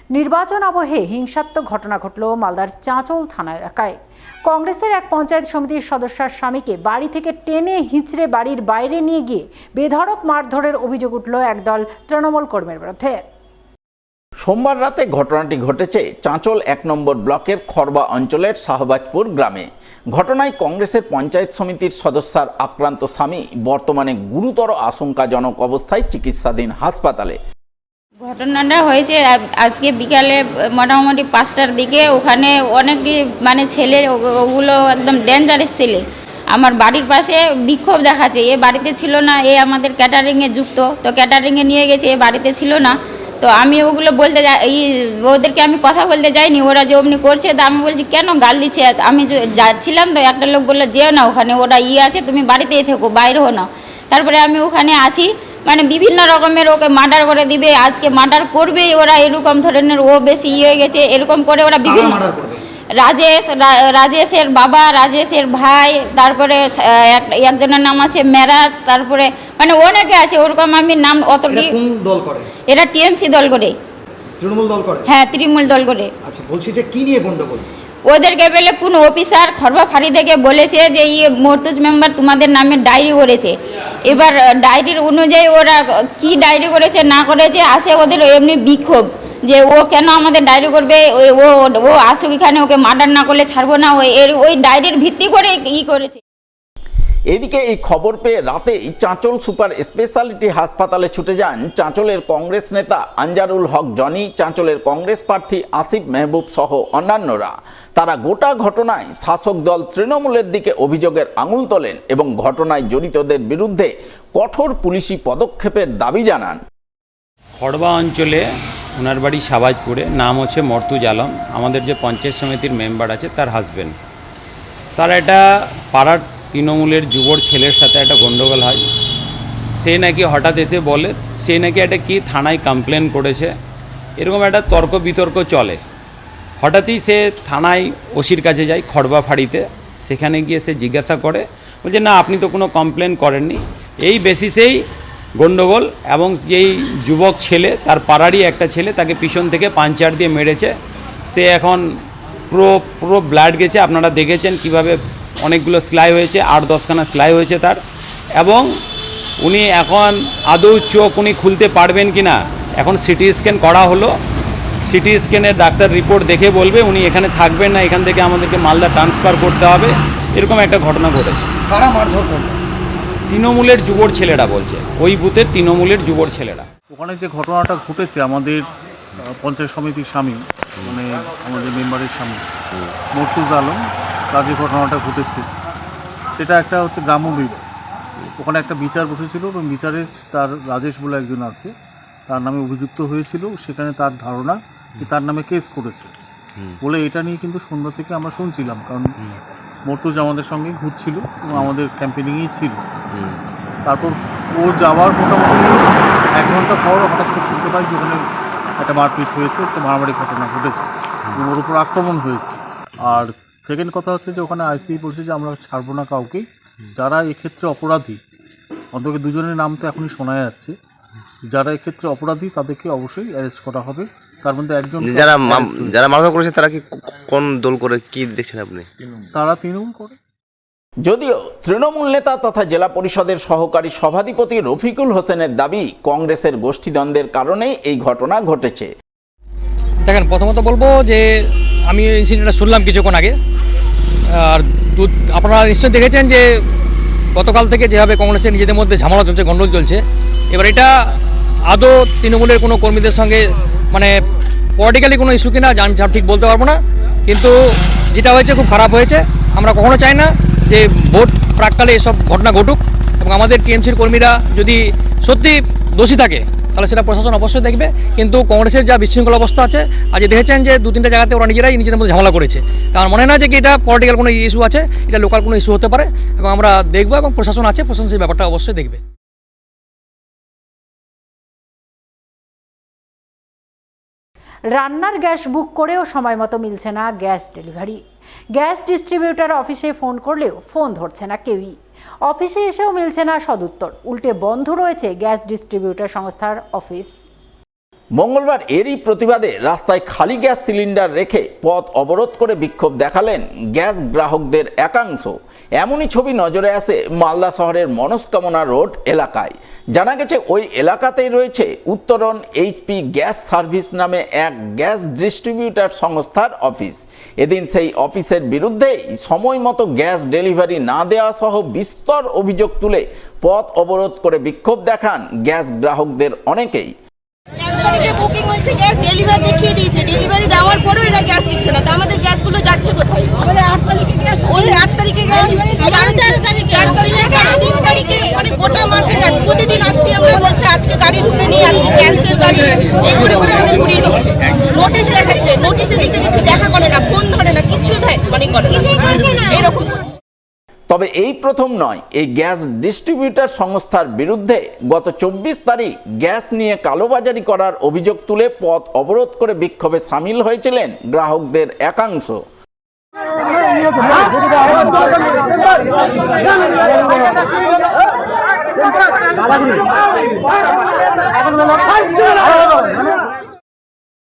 নির্বাচন আবহে হিংসাত্মক ঘটনা ঘটল মালদার চাঁচল থানা এলাকায়। কংগ্রেসের এক পঞ্চায়েত সমিতির সদস্যার স্বামীকে বাড়ি থেকে টেনে হিঁচড়ে বাড়ির বাইরে নিয়ে গিয়ে বেধড়ক মারধরের অভিযোগ উঠল একদল তৃণমূল কর্মীর বিরুদ্ধে। সোমবার রাতে ঘটনাটি ঘটেছে চাঁচল ১ নম্বর ব্লকের খড়বা অঞ্চলের শাহবাজপুর গ্রামে। ঘটনায় কংগ্রেসের পঞ্চায়েত সমিতির সদস্যার আক্রান্ত স্বামী বর্তমানে গুরুতর আশঙ্কাজনক অবস্থায় চিকিৎসাধীন হাসপাতালে। ঘটনাটা হয়েছে আজকে বিকালে মোটামুটি 5টার দিকে। ওখানে অনেক ছেলে, ওগুলো একদম ডেঞ্জারাস ছেলে আমার বাড়ির পাশে বিক্ষোভ দেখাচ্ছে। এ বাড়িতে ছিল না, এ আমাদের ক্যাটারিংয়ে যুক্ত, তো ক্যাটারিংয়ে নিয়ে গেছে, এ বাড়িতে ছিল না। তো আমি ওগুলো বলতে ওদেরকে আমি কথা বলতে যাইনি, ওরা যে অমনি করছে। তো আমি বলছি কেন গাল দিচ্ছে, আমি যাচ্ছিলাম তো একটা লোক বললো যেও না, ওখানে ওরা আছে, তুমি বাড়িতেই থেকো, বাইরে হো না। তারপরে আমি ওখানে আছি, বিভিন্ন রকমের ওকে মার্ডার করে দিবে, আজকে মার্ডার করবেই ওরা, এরকম ধরনের ও বেশি হয়ে গেছে। এরকম করে ওরা বিভিন্ন রাজেশের বাবা, রাজেশের ভাই, তারপরে একজনের নাম আছে মেরাজ, তারপরে অনেকে আছে ওরকম, আমি নাম অত দল করে। এরা টিএমসি দল করে, তৃণমূল দল করে। হ্যাঁ, তৃণমূল দল করে। আচ্ছা, বলছি যে কি নিয়ে গন্ডগোল? ওদেরকে বলে কোন অফিসার খরবা ফাঁড়ি থেকে বলেছে যে মর্তুজ মেম্বার তোমাদের নামে ডায়েরি করেছে। এবার ডায়েরির অনুযায়ী ওরা কি ডায়েরি করেছে না করেছে, আসে ওদের এমনি বিক্ষোভ যে ও কেন আমাদের ডায়েরি করবে, ও আসুক এখানে, ওকে মার্ডার না করলে ছাড়বো না, ওই ডায়েরির ভিত্তি করে করেছে। এদিকে এই খবর পেয়ে রাতেই চাঁচল সুপার স্পেশালিটি হাসপাতালে ছুটে যান চাঁচলের কংগ্রেস নেতা আনজারুল হক জনি, চাঁচলের কংগ্রেস প্রার্থী আসিফ মেহবুব সহ অন্যান্যরা। তারা গোটা ঘটনায় শাসক দল তৃণমূলের দিকে অভিযোগের আঙুল তোলেন এবং ঘটনায় জড়িতদের বিরুদ্ধে কঠোর পুলিশি পদক্ষেপের দাবি জানান। খড়বা অঞ্চলে ওনার বাড়ি শাহবাজপুরে, নাম হচ্ছে মর্তুজ আলম, আমাদের যে পঞ্চায়েত সমিতির মেম্বার আছে তার হাজব্যান্ড। তার একটা পাড়ার তৃণমূলের যুবর ছেলের সাথে একটা গণ্ডগোল হয়। সে নাকি হঠাৎ এসে বলে সে নাকি একটা কি থানায় কমপ্লেন করেছে, এরকম একটা তর্ক বিতর্ক চলে। হঠাৎই সে থানায় ওসির কাছে যায় খড়বা ফাঁড়িতে, সেখানে গিয়ে সে জিজ্ঞাসা করে, বলছে না আপনি তো কোনো কমপ্লেন করেননি। এই বেসিসেই গণ্ডগোল, এবং যেই যুবক ছেলে তার পাড়ারই একটা ছেলে, তাকে পিছন থেকে পাঞ্চার দিয়ে মেরেছে। সে এখন পুরো ব্লাড গেছে, আপনারা দেখেছেন কিভাবে অনেকগুলো সেলাই হয়েছে, 8-10খানা সেলাই হয়েছে তার। এবং উনি এখন আদৌ চোখ উনি খুলতে পারবেন কি না, এখন সিটি স্ক্যান করা হলো। সিটি স্ক্যানের ডাক্তার রিপোর্ট দেখে বলবে উনি এখানে থাকবেন না, এখান থেকে আমাদেরকে মালদা ট্রান্সফার করতে হবে। এরকম একটা ঘটনা ঘটেছে। কারা মারধর করলো? তৃণমূলের যুবর ছেলেরা বলছে, ওই বুথের তৃণমূলের যুবর ছেলেরা। ওখানে যে ঘটনাটা ঘটেছে, আমাদের পঞ্চায়েত সমিতির স্বামী, আমাদের মেম্বারের স্বামী মর্তুজ আলম, তার যে ঘটনাটা ঘটেছে সেটা একটা হচ্ছে গ্রাম্য বিভাগ। ওখানে একটা বিচার বসেছিল এবং বিচারে তার রাজেশ বলে একজন আছে, তার নামে অভিযুক্ত হয়েছিল। সেখানে তার ধারণা যে তার নামে কেস করেছে বলে, এটা নিয়ে কিন্তু সন্ধ্যা থেকে আমরা শুনছিলাম, কারণ মর্তুজ আমাদের সঙ্গে ঘুরছিল এবং আমাদের ক্যাম্পেনিংয়েই ছিল। তারপর ও যাওয়ার মোটামুটি 1 ঘন্টা পর হঠাৎ করে শুনতে পাই যে ওখানে একটা মারপিট হয়েছে, একটা মারামারি ঘটনা ঘটেছে এবং ওর উপর আক্রমণ হয়েছে। আর সেকেন্ড কথা হচ্ছে যে ওখানে আইসি বলছে যে আমরা ছাড়বো না কাউকেই, যারা এক্ষেত্রে অপরাধী, অন্তত 2 জনের নাম তো এখনই শোনা যাচ্ছে, যারা এক্ষেত্রে অপরাধী তাদেরকে অবশ্যই অ্যারেস্ট করা হবে। তার মধ্যে একজন, যারা মারধর করেছে তারা কি কোন দল করে, কি দেখছেন আপনি? তারা তৃণমূল করে। যদিও তৃণমূল নেতা তথা জেলা পরিষদের সহকারী সভাধিপতি রফিকুল হোসেনের দাবি, কংগ্রেসের গোষ্ঠীদ্বন্দ্বের কারণেই এই ঘটনা ঘটেছে। দেখেন, প্রথমত বলবো যে আমি ইনসিডেন্টটা শুনলাম কিছুক্ষণ আগে, আর আপনারা নিশ্চয়ই দেখেছেন যে গতকাল থেকে যেভাবে কংগ্রেসের নিজেদের মধ্যে ঝামেলা চলছে, গণ্ডগোল চলছে। এবার এটা আদৌ তৃণমূলের কোনো কর্মীদের সঙ্গে পলিটিক্যালি কোনো ইস্যু কিনা আমি ঠিক বলতে পারবো না, কিন্তু যেটা হয়েছে খুব খারাপ হয়েছে। আমরা কখনো চাই না যে ভোট প্রাককালে এসব ঘটনা ঘটুক, এবং আমাদের টিএমসির কর্মীরা যদি সত্যি দোষী থাকে তাহলে সেটা প্রশাসন অবশ্যই দেখবে। কিন্তু কংগ্রেসের যা বিশৃঙ্খল অবস্থা আছে, আজ দেখেছেন যে 2-3টা জায়গাতে ওরা নিজেদের মধ্যে ঝামেলা করেছে। তার মনে না যে কি এটা পলিটিক্যাল কোনো ইস্যু আছে, এটা লোকাল কোনো ইস্যু হতে পারে, এবং আমরা দেখবো, এবং প্রশাসন আছে, প্রশাসন সেই ব্যাপারটা অবশ্যই দেখবে। রান্নার গ্যাস বুক করেও সময় মতো মিলছে না গ্যাস ডেলিভারি। গ্যাস ডিস্ট্রিবিউটার অফিসে ফোন করলেও ফোন ধরছে না কেউই। অফিসে এসেও মিলছে না সদুত্তর, উল্টে বন্ধ রয়েছে গ্যাস ডিস্ট্রিবিউটার সংস্থার অফিস। মঙ্গলবার এরই প্রতিবাদে রাস্তায় খালি গ্যাস সিলিন্ডার রেখে পথ অবরোধ করে বিক্ষোভ দেখালেন গ্যাস গ্রাহকদের একাংশ। এমনই ছবি নজরে আসে মালদা শহরের মনস্কামনা রোড এলাকায়। জানা গেছে ওই এলাকাতেই রয়েছে উত্তরণ এইচপি গ্যাস সার্ভিস নামে এক গ্যাস ডিস্ট্রিবিউটার সংস্থার অফিস। এদিন সেই অফিসের বিরুদ্ধেই সময় মতো গ্যাস ডেলিভারি না দেওয়া সহ বিস্তর অভিযোগ তুলে পথ অবরোধ করে বিক্ষোভ দেখান গ্যাস গ্রাহকদের অনেকেই। 13 তারিখে বুকিং হয়েছে, গ্যাস ডেলিভারি দেখিয়ে দিয়েছে, ডেলিভারি দেওয়ার পরেও এরা গ্যাস দিচ্ছে না। তো আমাদের গ্যাসগুলো যাচ্ছে কোথায়? আমাদের 8 তারিখে গ্যাস, ওই 8 তারিখে গ্যাস, 13 তারিখে 3 তারিখে, মানে গোটা মাসে গ্যাস প্রতিদিন আসছি আমরা, বলছে আজকে গাড়ি ঢুকে নিয়ে আজকে ক্যান্সেল গাড়ি, এই করে করে আমাদের ঘুরিয়ে দিচ্ছে। নোটিশ দেখাচ্ছে, নোটিশে লিখে দিচ্ছে, দেখা করে না, ফোন ধরে না, কিচ্ছু মানে করে না, এরকম। তবে এই প্রথম নয়, এই গ্যাস ডিস্ট্রিবিউটার সংস্থার বিরুদ্ধে গত 24 তারিখ গ্যাস নিয়ে কালোবাজারি করার অভিযোগ তুলে পথ অবরোধ করে বিক্ষোভে সামিল হয়েছিলেন গ্রাহকদের একাংশ।